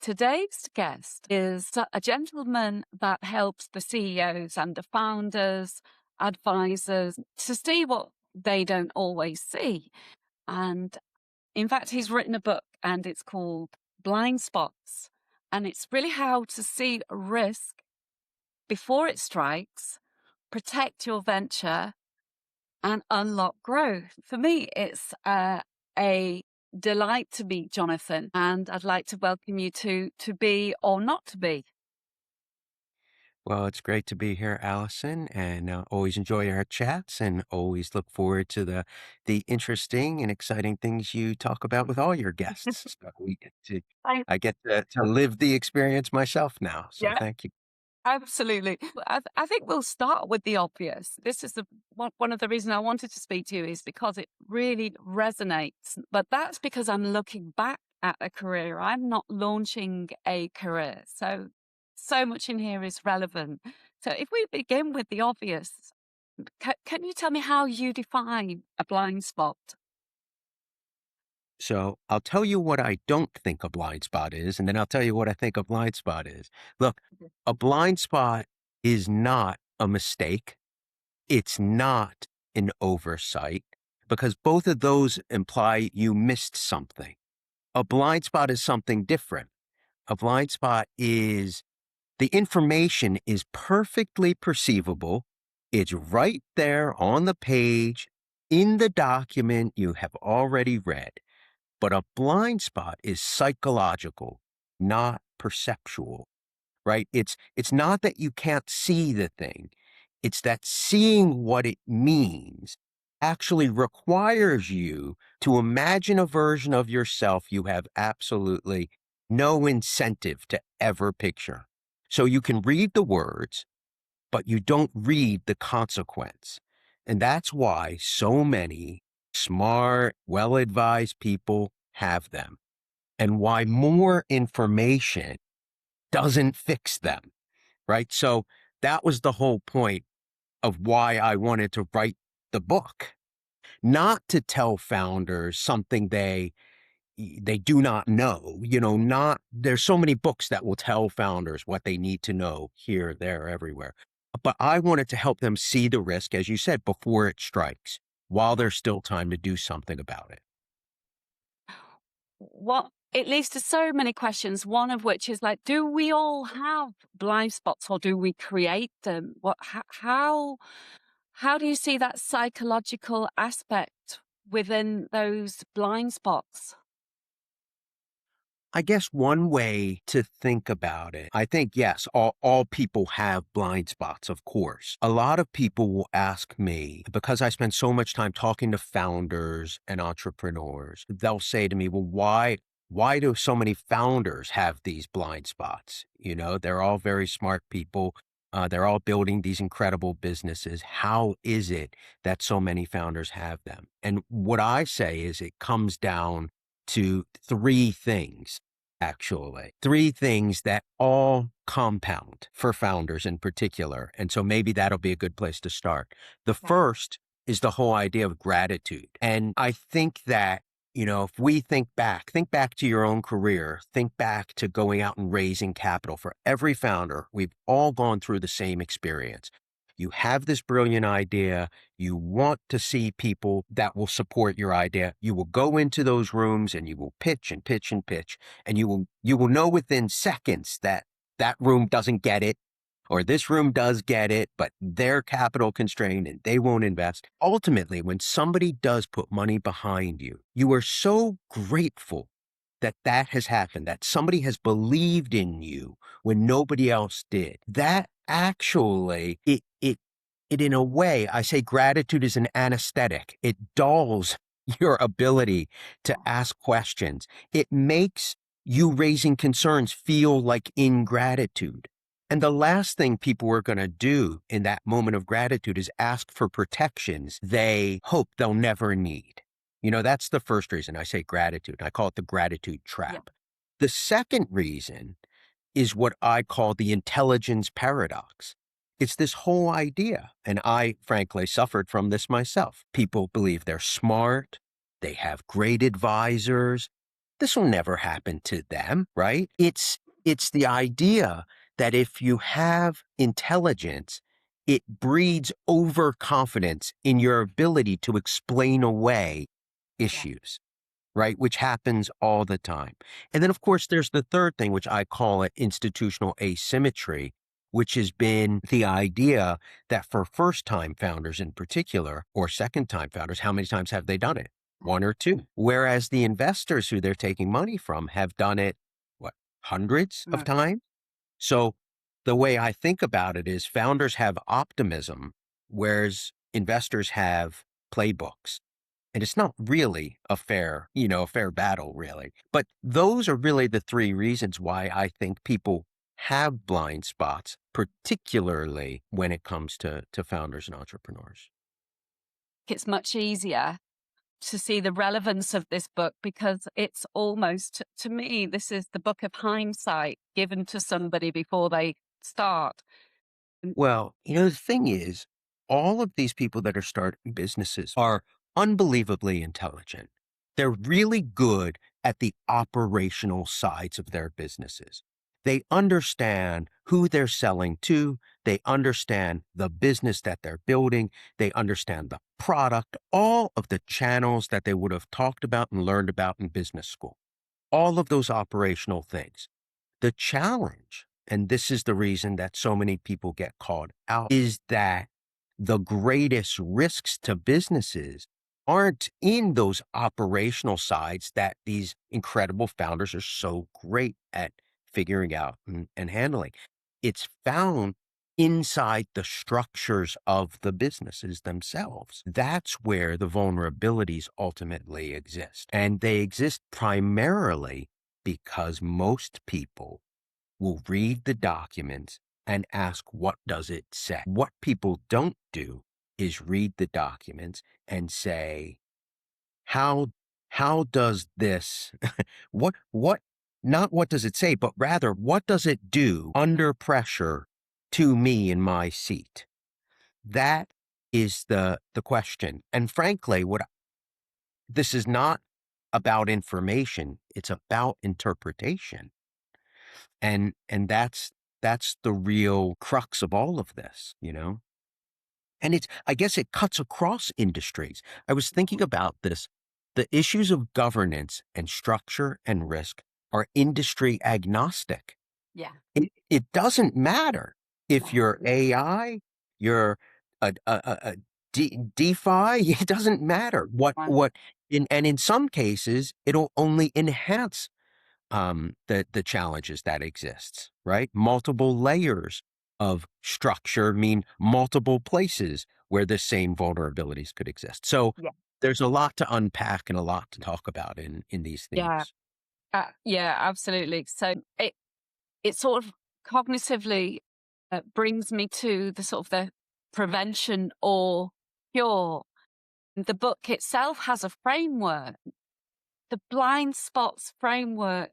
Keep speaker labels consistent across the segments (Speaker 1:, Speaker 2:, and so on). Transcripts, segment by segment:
Speaker 1: Today's guest is a gentleman that helps the CEOs and the founders, advisors to see what they don't always see. And in fact, he's written a book and it's called Blindspots. And it's really how to see risk before it strikes, protect your venture, and unlock growth. For me, it's a delight to meet Jonathan, and I'd like to welcome you to be or not to be.
Speaker 2: Well, it's great to be here, Allison, and always enjoy our chats, and always look forward to the interesting and exciting things you talk about with all your guests. So we get to,
Speaker 1: I,
Speaker 2: I get to live the experience myself now. So
Speaker 1: yeah,
Speaker 2: thank you.
Speaker 1: absolutely. I think we'll start with the obvious. This is one of the reasons I wanted to speak to you is because it really resonates. But that's because I'm looking back at a career. I'm not launching a career. So much in here is relevant. So if we begin with the obvious, can you tell me how you define a blind spot?
Speaker 2: So I'll tell you what I don't think a blind spot is, and then I'll tell you what I think a blind spot is. Look,
Speaker 1: Mhm.
Speaker 2: a blind spot is not a mistake. It's not an oversight because both of those imply you missed something. A blind spot is something different. A blind spot is the information is perfectly perceivable. It's right there on the page in the document you have already read. But a blind spot is psychological, not perceptual, right? It's not that you can't see the thing. It's that seeing what it means actually requires you to imagine a version of yourself you have absolutely no incentive to ever picture. So you can read the words, but you don't read the consequence. And that's why so many smart, well-advised people have them, and why more information doesn't fix them, right? So that was the whole point of why I wanted to write the book, not to tell founders something they do not know, not there's so many books that will tell founders what they need to know here, there, everywhere. But I wanted to help them see the risk, as you said, before it strikes, while there's still time to do something about it.
Speaker 1: What it leads to so many questions, one of which is like, do we all have blind spots or do we create them? How do you see that psychological aspect within those blind spots?
Speaker 2: I guess one way to think about it, I think, yes, all people have blind spots, of course. A lot of people will ask me, because I spend so much time talking to founders and entrepreneurs, they'll say to me, well, why do so many founders have these blind spots? They're all very smart people. They're all building these incredible businesses. How is it that so many founders have them? And what I say is it comes down to three things, actually. Three things that all compound for founders in particular. And so maybe that'll be a good place to start. The
Speaker 1: Yeah.
Speaker 2: first is the whole idea of gratitude. And I think that, if we think back to your own career, think back to going out and raising capital for every founder, we've all gone through the same experience. You have this brilliant idea. You want to see people that will support your idea. You will go into those rooms and you will pitch and pitch and pitch, and you will know within seconds that that room doesn't get it, or this room does get it, but they're capital constrained and they won't invest. Ultimately, when somebody does put money behind you, you are so grateful that that has happened, that somebody has believed in you when nobody else did. That actually, it in a way, I say gratitude is an anesthetic. It dulls your ability to ask questions. It makes you raising concerns feel like ingratitude. And the last thing people are going to do in that moment of gratitude is ask for protections they hope they'll never need. That's the first reason I say gratitude. I call it the gratitude
Speaker 1: Yeah.
Speaker 2: trap. The second reason is what I call the intelligence paradox. It's this whole idea, and I frankly suffered from this myself. People believe they're smart, they have great advisors, this will never happen to them, right? It's the idea that if you have intelligence, it breeds overconfidence in your ability to explain away
Speaker 1: Yeah.
Speaker 2: issues, right? Which happens all the time. And then, of course, there's the third thing, which I call it institutional asymmetry, which has been the idea that for first time founders in particular, or second time founders, how many times have they done it? One or two. Whereas the investors who they're taking money from have done it, what, hundreds of
Speaker 1: No.
Speaker 2: times? So the way I think about it is founders have optimism, whereas investors have playbooks. And it's not really a fair battle, really. But those are really the three reasons why I think people have blind spots, particularly when it comes to founders and entrepreneurs.
Speaker 1: It's much easier to see the relevance of this book because it's almost, to me, this is the book of hindsight given to somebody before they start. Mm.
Speaker 2: Well, the thing is, all of these people that are starting businesses are unbelievably intelligent. They're really good at the operational sides of their businesses. They understand who they're selling to. They understand the business that they're building. They understand the product, all of the channels that they would have talked about and learned about in business school, all of those operational things. The challenge, and this is the reason that so many people get caught out, is that the greatest risks to businesses aren't in those operational sides that these incredible founders are so great at figuring out and handling. It's found inside the structures of the businesses themselves. That's where the vulnerabilities ultimately exist. And they exist primarily because most people will read the documents and ask, what does it say? What people don't do is read the documents and say, how how does this what not what does it say, but rather what does it do under pressure to me in my seat? That is the question. And frankly, what this is not about information, it's about interpretation. And that's the real crux of all of this. And I guess it cuts across industries. I was thinking about this. The issues of governance and structure and risk are industry agnostic.
Speaker 1: Yeah.
Speaker 2: It doesn't matter if
Speaker 1: No.
Speaker 2: you're AI, you're a DeFi, it doesn't matter
Speaker 1: Right.
Speaker 2: what and in some cases it'll only enhance the challenges that exists, right? Multiple layers of structure mean multiple places where the same vulnerabilities could exist. So
Speaker 1: Yeah.
Speaker 2: there's a lot to unpack and a lot to talk about in these
Speaker 1: Yeah.
Speaker 2: themes.
Speaker 1: Yeah, absolutely. So it sort of cognitively brings me to the sort of the prevention or cure. The book itself has a framework. The blind spots framework.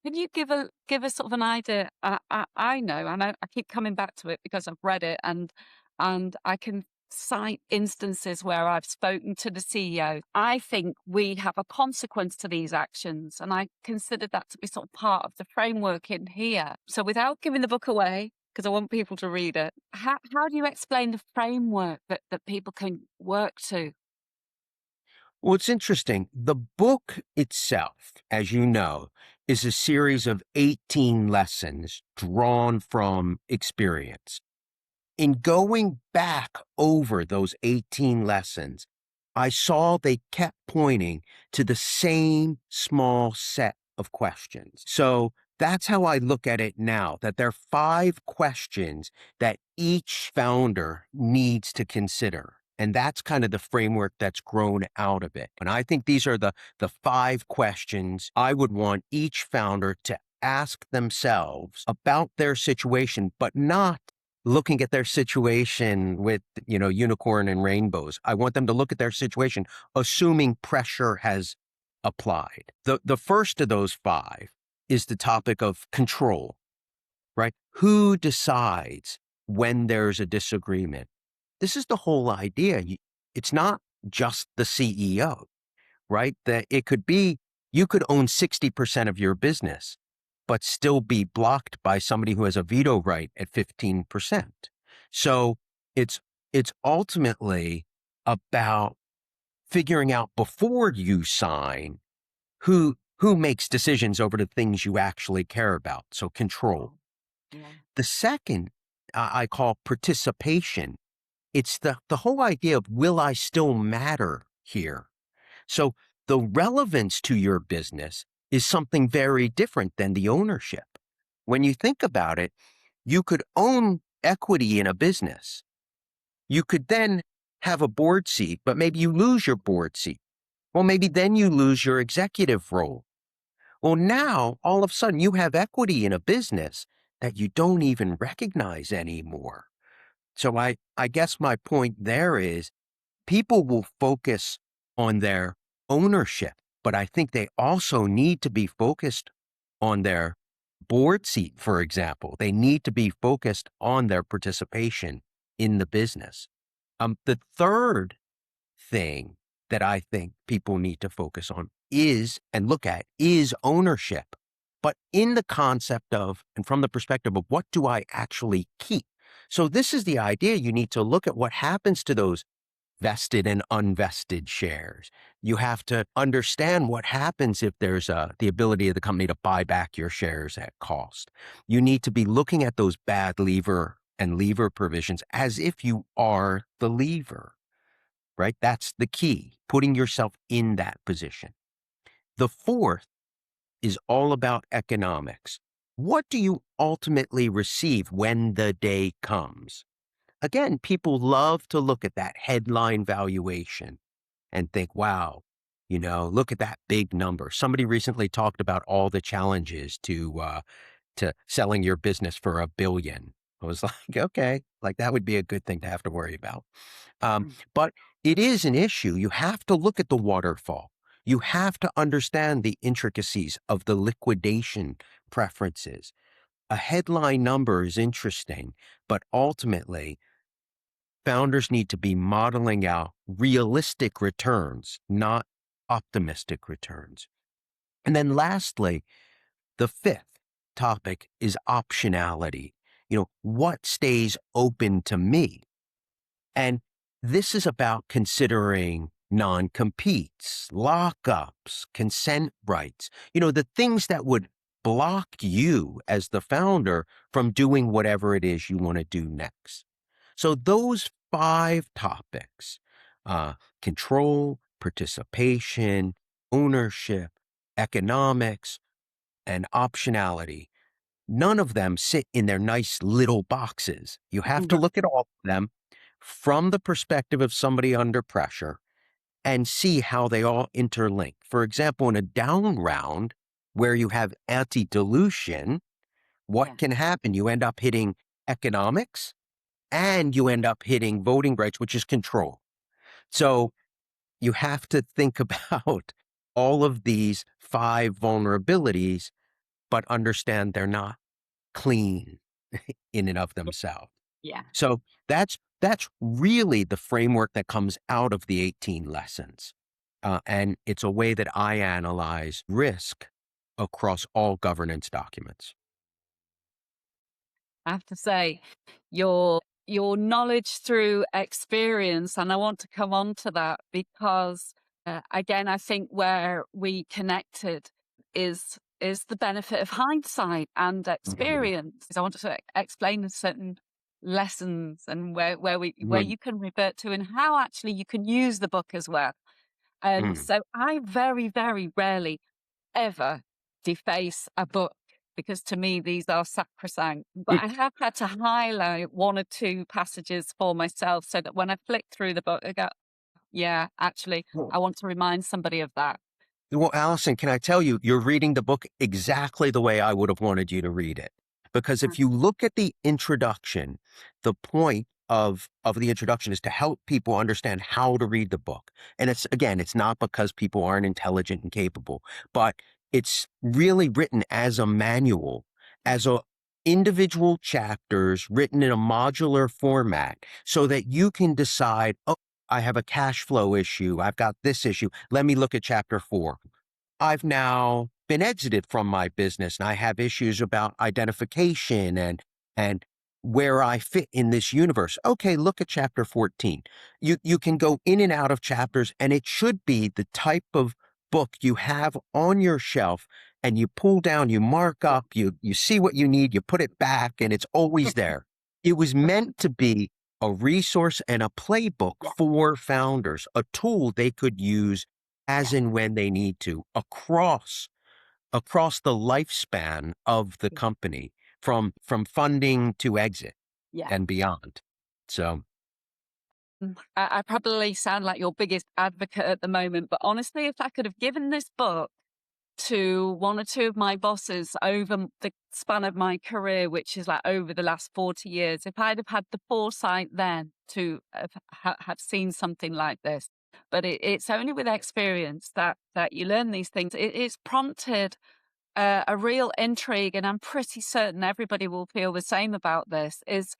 Speaker 1: Can you give a sort of an idea? I know, I keep coming back to it because I've read it, and I can cite instances where I've spoken to the CEO. I think we have a consequence to these actions, and I consider that to be sort of part of the framework in here. So, without giving the book away, because I want people to read it, how do you explain the framework that people can work to?
Speaker 2: Well, it's interesting. The book itself, as you know, is a series of 18 lessons drawn from experience. In going back over those 18 lessons, I saw they kept pointing to the same small set of questions. So that's how I look at it now, that there are 5 questions that each founder needs to consider. And that's kind of the framework that's grown out of it. And I think these are the 5 questions I would want each founder to ask themselves about their situation, but not looking at their situation with, unicorn and rainbows. I want them to look at their situation, assuming pressure has applied. The first of those 5 is the topic of control, right? Who decides when there's a disagreement? This is the whole idea. It's not just the CEO, right? That it could be You could own 60% of your business, but still be blocked by somebody who has a veto right at 15%. So it's it's ultimately about figuring out before you sign who makes decisions over the things you actually care about. So control.
Speaker 1: Yeah.
Speaker 2: The second I call participation. It's the whole idea of, will I still matter here? So the relevance to your business is something very different than the ownership. When you think about it, you could own equity in a business. You could then have a board seat, but maybe you lose your board seat. Well, maybe then you lose your executive role. Well, now all of a sudden you have equity in a business that you don't even recognize anymore. So I guess my point there is, people will focus on their ownership, but I think they also need to be focused on their board seat, for example. They need to be focused on their participation in the business. The third thing that I think people need to focus on is and look at is ownership, but in the concept of and from the perspective of, what do I actually keep? So this is the idea. You need to look at what happens to those vested and unvested shares. You have to understand what happens if there's the ability of the company to buy back your shares at cost. You need to be looking at those bad lever and lever provisions as if you are the lever, right? That's the key, putting yourself in that position. The fourth is all about economics. What do you ultimately receive when the day comes? Again, people love to look at that headline valuation and think, wow, look at that big number. Somebody recently talked about all the challenges to selling your business for $1 billion. I was like, okay, like that would be a good thing to have to worry about. But it is an issue. You have to look at the waterfall. You have to understand the intricacies of the liquidation preferences. A headline number is interesting, but ultimately, founders need to be modeling out realistic returns, not optimistic returns. And then lastly, the fifth topic is optionality. What stays open to me? And this is about considering non-competes, lockups, consent rights, the things that would block you as the founder from doing whatever it is you want to do next. So those five topics, control, participation, ownership, economics, and optionality, none of them sit in their nice little boxes. You have to
Speaker 1: Mhm.
Speaker 2: look at all of them from the perspective of somebody under pressure and see how they all interlink. For example, in a down round where you have anti-dilution, what
Speaker 1: Yeah.
Speaker 2: can happen? You end up hitting economics and you end up hitting voting rights, which is control. So you have to think about all of these five vulnerabilities, but understand they're not clean in and of themselves.
Speaker 1: Yeah.
Speaker 2: So that's really the framework that comes out of the 18 lessons. And it's a way that I analyze risk across all governance documents.
Speaker 1: I have to say, your knowledge through experience, and I want to come on to that because again, I think where we connected is the benefit of hindsight and
Speaker 2: Mhm.
Speaker 1: experience. I want to explain certain lessons and where
Speaker 2: Mhm.
Speaker 1: you can revert to and how actually you can use the book as well. And
Speaker 2: Mhm.
Speaker 1: so I very, very rarely ever deface a book because to me these are sacrosanct. But I have had to highlight one or two passages for myself so that when I flick through the book, I go, yeah, actually,
Speaker 2: Mm.
Speaker 1: I want to remind somebody of that.
Speaker 2: Well, Allison, can I tell you, you're reading the book exactly the way I would have wanted you to read it. Because if you look at the introduction, the point of the introduction is to help people understand how to read the book. And it's not because people aren't intelligent and capable, but it's really written as a manual,
Speaker 1: Yeah.
Speaker 2: as a individual chapters written in a modular format so that you can decide, oh, I have a cash flow issue. I've got this issue. Let me look at chapter 4. I've now been exited from my business and I have issues about identification and where I fit in this universe. Okay, look at chapter 14. You can go in and out of chapters and it should be the type of book you have on your shelf and you pull down, you mark up, you see what you need, you put it back and it's always there. It was meant to be a resource and a playbook
Speaker 1: Yeah,
Speaker 2: for founders, a tool they could use as
Speaker 1: yeah,
Speaker 2: and when they need to across the lifespan of the company from funding to exit
Speaker 1: yeah.
Speaker 2: and beyond. So,
Speaker 1: I probably sound like your biggest advocate at the moment, but honestly, if I could have given this book to one or two of my bosses over the span of my career, which is like over the last 40 years, if I'd have had the foresight then to have seen something like this, but it's only with experience that you learn these things. It's prompted a real intrigue, and I'm pretty certain everybody will feel the same about this, is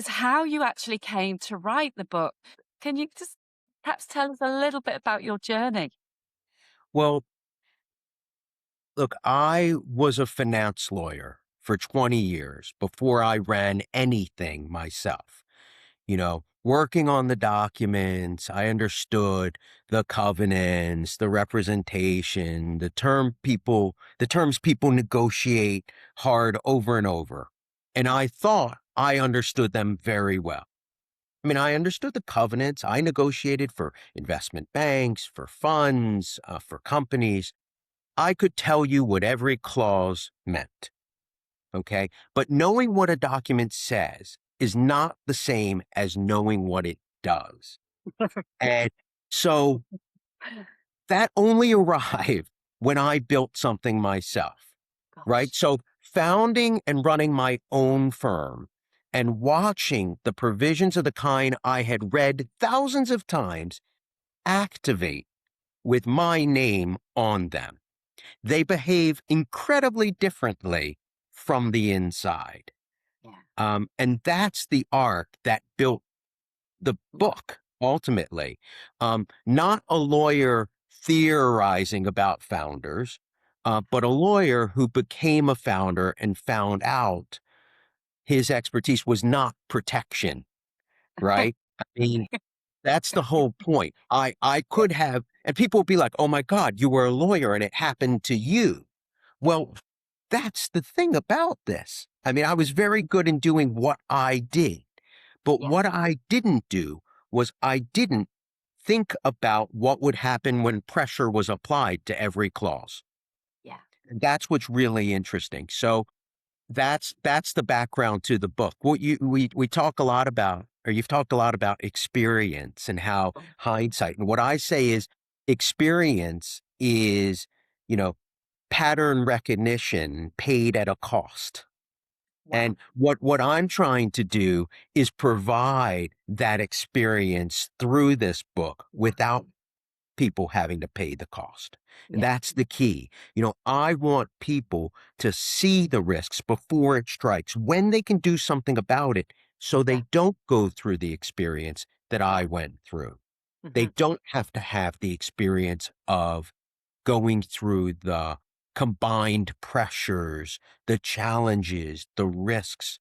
Speaker 1: how you actually came to write the book. Can you just perhaps tell us a little bit about your journey?
Speaker 2: well, look, I was a finance lawyer for 20 years before I ran anything myself. Working on the documents, I understood the covenants, the representation, the terms people negotiate hard over and over. And I thought I understood them very well. I mean, I understood the covenants. I negotiated for investment banks, for funds, for companies. I could tell you what every clause meant. Okay. But knowing what a document says is not the same as knowing what it does. And so that only arrived when I built something myself, right?
Speaker 1: Gosh.
Speaker 2: So founding and running my own firm and watching the provisions of the kind I had read thousands of times activate with my name on them. They behave incredibly differently from the inside.
Speaker 1: Yeah.
Speaker 2: And that's the arc that built the
Speaker 1: Yeah.
Speaker 2: book ultimately. Not a lawyer theorizing about founders, but a lawyer who became a founder and found out his expertise was not protection, right? I mean, that's the whole point. I could have, and people would be like, oh my God, you were a lawyer and it happened to you. Well, that's the thing about this. I mean, I was very good in doing what I did, but
Speaker 1: Yeah.
Speaker 2: what I didn't do was I didn't think about what would happen when pressure was applied to every clause.
Speaker 1: Yeah.
Speaker 2: And that's what's really interesting. So that's the background to the book. What we talk a lot about, or you've talked a lot about experience and how hindsight. And what I say is experience is, you know, pattern recognition paid at a cost.
Speaker 1: Wow.
Speaker 2: And what I'm trying to do is provide that experience through this book without people having to pay the cost. And
Speaker 1: Yeah.
Speaker 2: that's the key. I want people to see the risks before it strikes, when they can do something about it so
Speaker 1: Yeah.
Speaker 2: they don't go through the experience that I
Speaker 1: Yeah.
Speaker 2: went through. They
Speaker 1: Hmm.
Speaker 2: don't have to have the experience of going through the combined pressures, the challenges, the risks.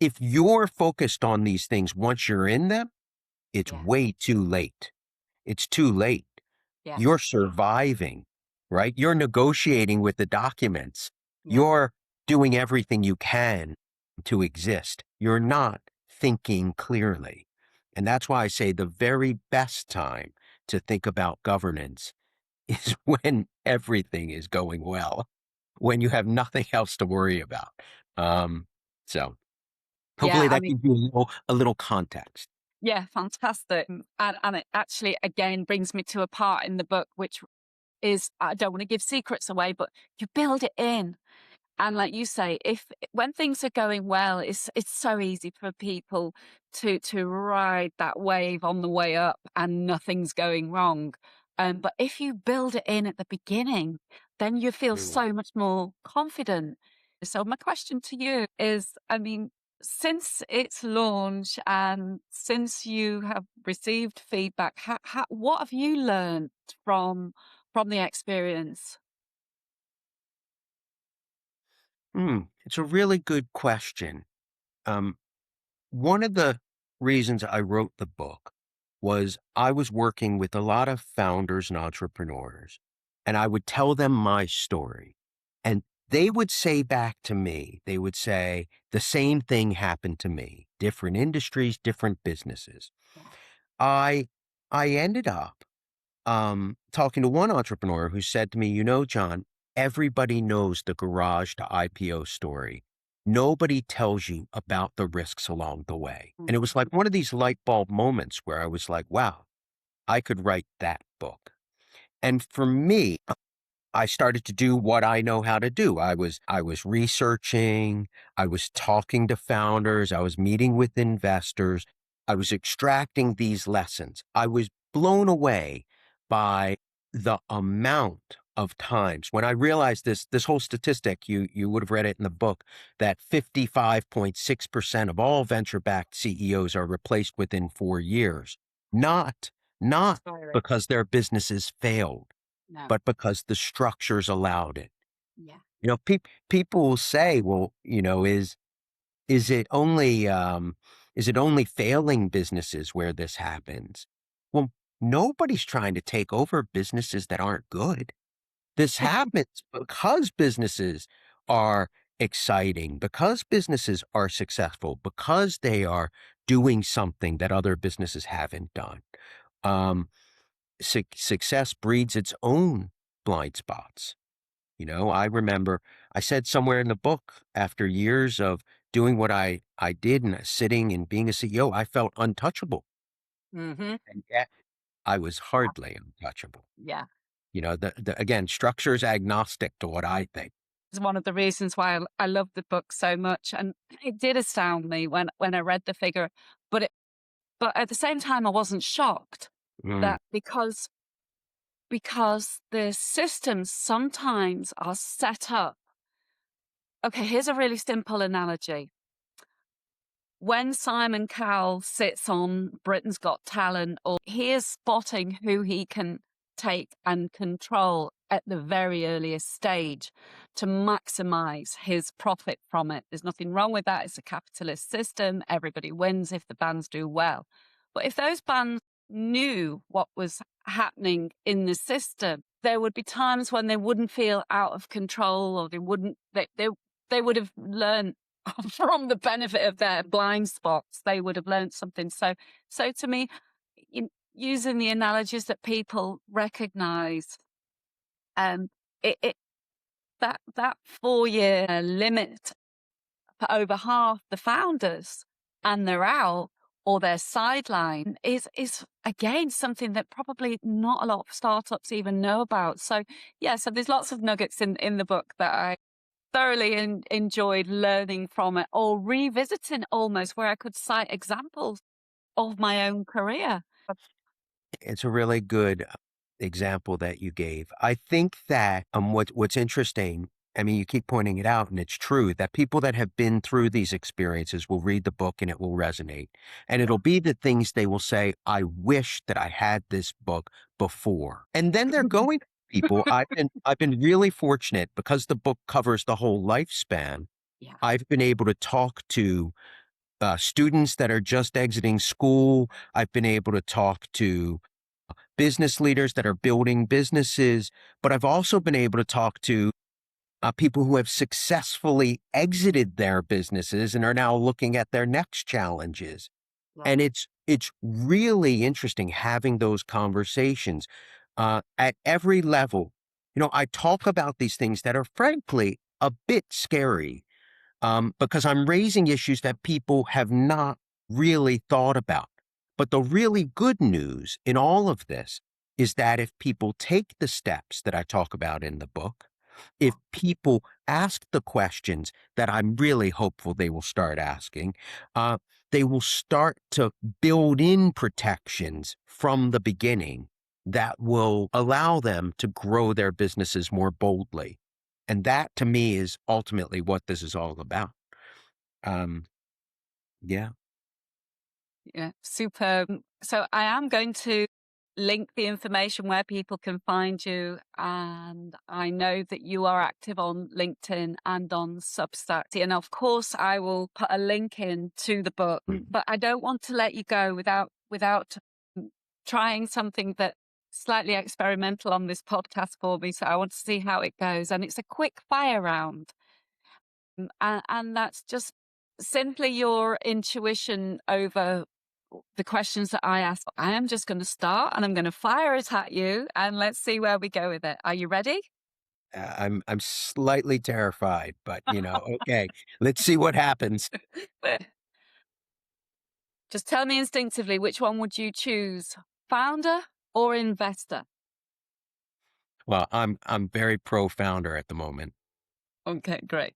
Speaker 2: If you're focused on these things once you're in them, it's
Speaker 1: Yeah.
Speaker 2: way too late. It's too late.
Speaker 1: Yeah.
Speaker 2: You're surviving, right? You're negotiating with the documents.
Speaker 1: Yeah.
Speaker 2: You're doing everything you can to exist. You're not thinking clearly. And that's why I say the very best time to think about governance is when everything is going well, when you have nothing else to worry about. Um, so
Speaker 1: Yeah.
Speaker 2: hopefully
Speaker 1: I
Speaker 2: that
Speaker 1: mean,
Speaker 2: gives you a little context.
Speaker 1: yeah, fantastic. And it actually again brings me to a part in the book which is, I don't want to give secrets away, but you build it in. And like you say, if when things are going well, it's so easy for people to ride that wave on the way up and nothing's going wrong. But if you build it in at the beginning, then you feel
Speaker 2: Mm.
Speaker 1: so much more confident. So my question to you is, I mean, since its launch and since you have received feedback, what have you learned from from the experience?
Speaker 2: It's a really good question. Um, One of the reasons I wrote the book was I was working with a lot of founders and entrepreneurs, and I would tell them my story. And they would say back to me, they would say, the same thing happened to me, different industries, different businesses.
Speaker 1: Yeah.
Speaker 2: I I ended up talking to one entrepreneur who said to me, John, everybody knows the garage to IPO story. Nobody tells you about the risks along the way. And it
Speaker 1: Mm.
Speaker 2: was like one of these light bulb moments where I was like, wow, I could write that book. And for me, I started to do what I know how to do. I was researching, I was talking to founders, I was meeting with investors, I was extracting these lessons. I was blown away by the amount of times when I realized this whole statistic, you would have read it in the book, that 55.6% of all venture-backed CEOs are replaced within 4 years. Not
Speaker 1: Inspiring.
Speaker 2: because their businesses failed,
Speaker 1: No.
Speaker 2: but because the structures allowed it.
Speaker 1: Yeah.
Speaker 2: People will say, well, is it only is it only failing businesses where this happens? Well, nobody's trying to take over businesses that aren't good. This happens because businesses are exciting, because businesses are successful, because they are doing something that other businesses haven't done. Um, Success breeds its own blind spots. I remember I said somewhere in the book, after years of doing what I did and sitting and being a CEO, I felt untouchable.
Speaker 1: Hmm.
Speaker 2: And yet I was hardly untouchable.
Speaker 1: Yeah.
Speaker 2: Again, structure's agnostic to what I think.
Speaker 1: It's one of the reasons why I love the book so much. And it did astound me when I read the figure, but but at the same time, I wasn't shocked
Speaker 2: Mm.
Speaker 1: that because the systems sometimes are set up. Okay, here's a really simple analogy. When Simon Cowell sits on Britain's Got Talent, or he is spotting who he can take and control at the very earliest stage to maximize his profit from it. There's nothing wrong with that. It's a capitalist system. Everybody wins if the bands do well. But if those bands knew what was happening in the system, there would be times when they wouldn't feel out of control, or they would have learned from the benefit of their blind spots. They would have learned something. So to me, using the analogies that people recognize, um, it that 4 year limit for over half the founders, and they're out or they're sidelined, is again something that probably not a lot of startups even know about. So yeah, so there's lots of nuggets in the book that I thoroughly enjoyed learning from it, or revisiting almost, where I could cite examples of my own career.
Speaker 2: It's a really good example that you gave. I think that what's interesting, I mean, you keep pointing it out, and it's true that people that have been through these experiences will read the book and it will resonate. And it'll be the things they will say, I wish that I had this book before. And then they're going to people. I've been really fortunate because the book covers the whole lifespan.
Speaker 1: Yeah.
Speaker 2: I've been able to talk to students that are just exiting school. I've been able to talk to business leaders that are building businesses, but I've also been able to talk to people who have successfully exited their businesses and are now looking at their next challenges.
Speaker 1: Yeah.
Speaker 2: And it's really interesting having those conversations at every level. I talk about these things that are frankly a bit scary because I'm raising issues that people have not really thought about. But the really good news in all of this is that if people take the steps that I talk about in the book, if people ask the questions that I'm really hopeful they will start asking, uh, they will start to build in protections from the beginning that will allow them to grow their businesses more boldly. And that to me is ultimately what this is all about. Um, yeah.
Speaker 1: Yeah, superb. So I am going to link the information where people can find you. And I know that you are active on LinkedIn and on Substack. And of course, I will put a link in to the book, but I don't want to let you go without trying something that slightly experimental on this podcast for me. So I want to see how it goes. And it's a quick fire round. And that's just simply your intuition over the questions that I ask. I am just going to start and I'm going to fire it at you and let's see where we go with it. Are you ready?
Speaker 2: I'm slightly terrified, but okay, let's see what happens.
Speaker 1: Just tell me instinctively, which one would you choose? Founder or investor?
Speaker 2: Well, I'm very pro founder at the moment.
Speaker 1: Okay, great.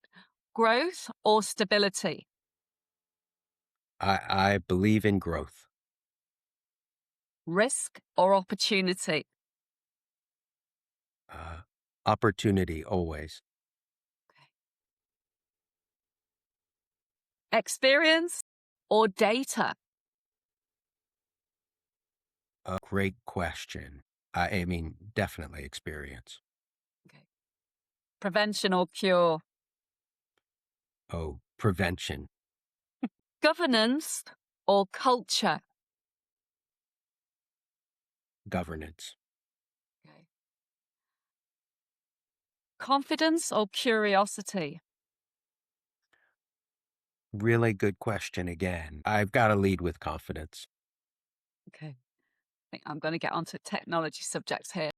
Speaker 1: Growth or stability?
Speaker 2: I believe in growth.
Speaker 1: Risk or opportunity?
Speaker 2: Uh, Opportunity always.
Speaker 1: Experience or data?
Speaker 2: A great question. I mean, definitely experience.
Speaker 1: Okay. Prevention or cure?
Speaker 2: Oh, prevention.
Speaker 1: Governance or culture?
Speaker 2: Governance.
Speaker 1: Okay. Confidence or curiosity?
Speaker 2: Really good question again. I've got to lead with confidence.
Speaker 1: Okay. I think I'm going to get onto technology subjects here.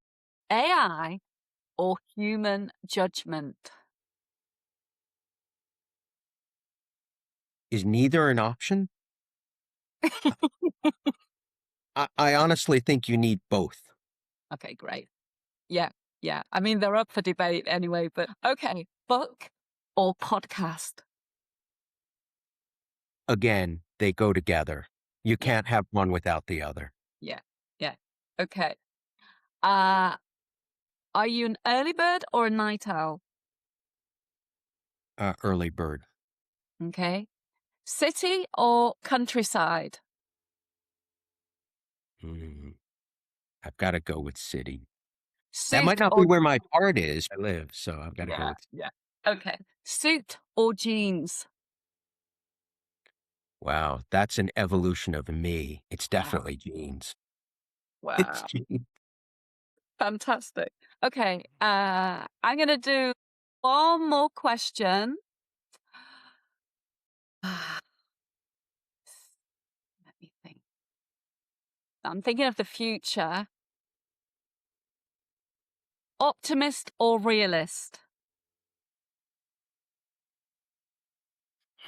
Speaker 1: AI or human judgment?
Speaker 2: Is neither an option? I honestly think you need both.
Speaker 1: Okay, great. Yeah, yeah. I mean, they're up for debate anyway, but okay. Book or podcast?
Speaker 2: Again, they go together. You
Speaker 1: Yeah,
Speaker 2: can't have one without the other.
Speaker 1: yeah, yeah. Okay. Uh, are you an early bird or a night owl?
Speaker 2: Early bird.
Speaker 1: Okay. City or countryside?
Speaker 2: Mm, I've got to go with city. That might
Speaker 1: Suit
Speaker 2: not be
Speaker 1: or
Speaker 2: where my heart is. I live, so I've got to go
Speaker 1: yeah,
Speaker 2: with.
Speaker 1: yeah. Okay. Suit or jeans?
Speaker 2: Wow, that's an evolution of me. It's
Speaker 1: Wow.
Speaker 2: definitely jeans. It's
Speaker 1: Wow.
Speaker 2: jeans.
Speaker 1: Fantastic. Okay. I'm gonna do one more question. Let me think. I'm thinking of the future. Optimist or realist?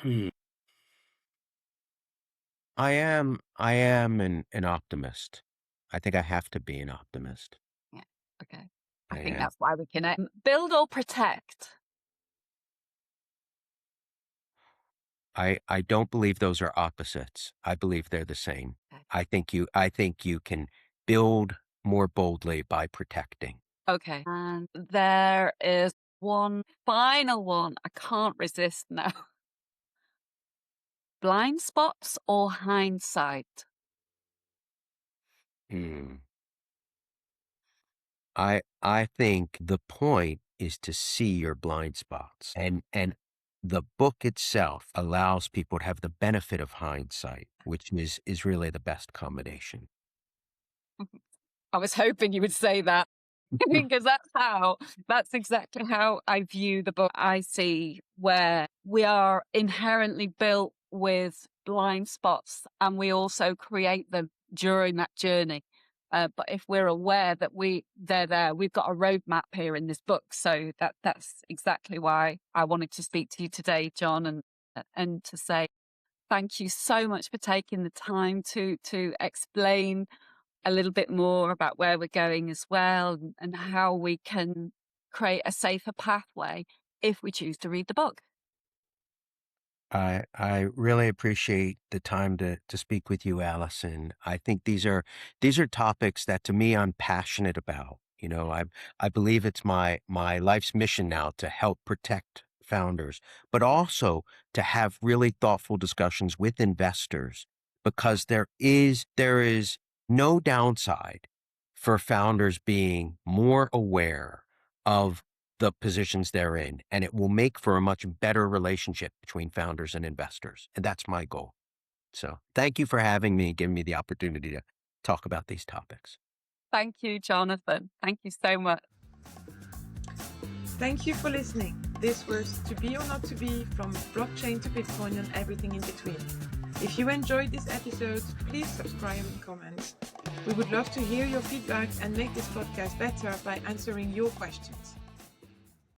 Speaker 2: Hmm. I am an optimist. I think I have to be an optimist.
Speaker 1: Yeah. Okay. I
Speaker 2: I
Speaker 1: think
Speaker 2: am.
Speaker 1: that's why we connect. Build or protect?
Speaker 2: I don't believe those are opposites. I believe they're the same.
Speaker 1: Okay.
Speaker 2: I think you can build more boldly by protecting.
Speaker 1: Okay. And there is one final one. I can't resist now. Blind spots or hindsight?
Speaker 2: Hmm. I think the point is to see your blind spots. And the book itself allows people to have the benefit of hindsight, which is really the best combination.
Speaker 1: I was hoping you would say that. Because that's exactly how I view the book. I see where we are inherently built with blind spots and we also create them during that journey. But if we're aware that they're there, we've got a roadmap here in this book. So that's exactly why I wanted to speak to you today, John, and to say thank you so much for taking the time to explain a little bit more about where we're going as well and how we can create a safer pathway if we choose to read the book.
Speaker 2: I really appreciate the time to speak with you, Allison. I think these are topics that to me I'm passionate about. I believe it's my life's mission now to help protect founders, but also to have really thoughtful discussions with investors because there is no downside for founders being more aware of the positions they're in, and it will make for a much better relationship between founders and investors. And that's my goal. So thank you for having me and giving me the opportunity to talk about these topics.
Speaker 1: Thank you, Jonathan. Thank you so much.
Speaker 3: Thank you for listening. This was To Be or Not to Be, from blockchain to Bitcoin and everything in between. If you enjoyed this episode, please subscribe and comment. We would love to hear your feedback and make this podcast better by answering your questions.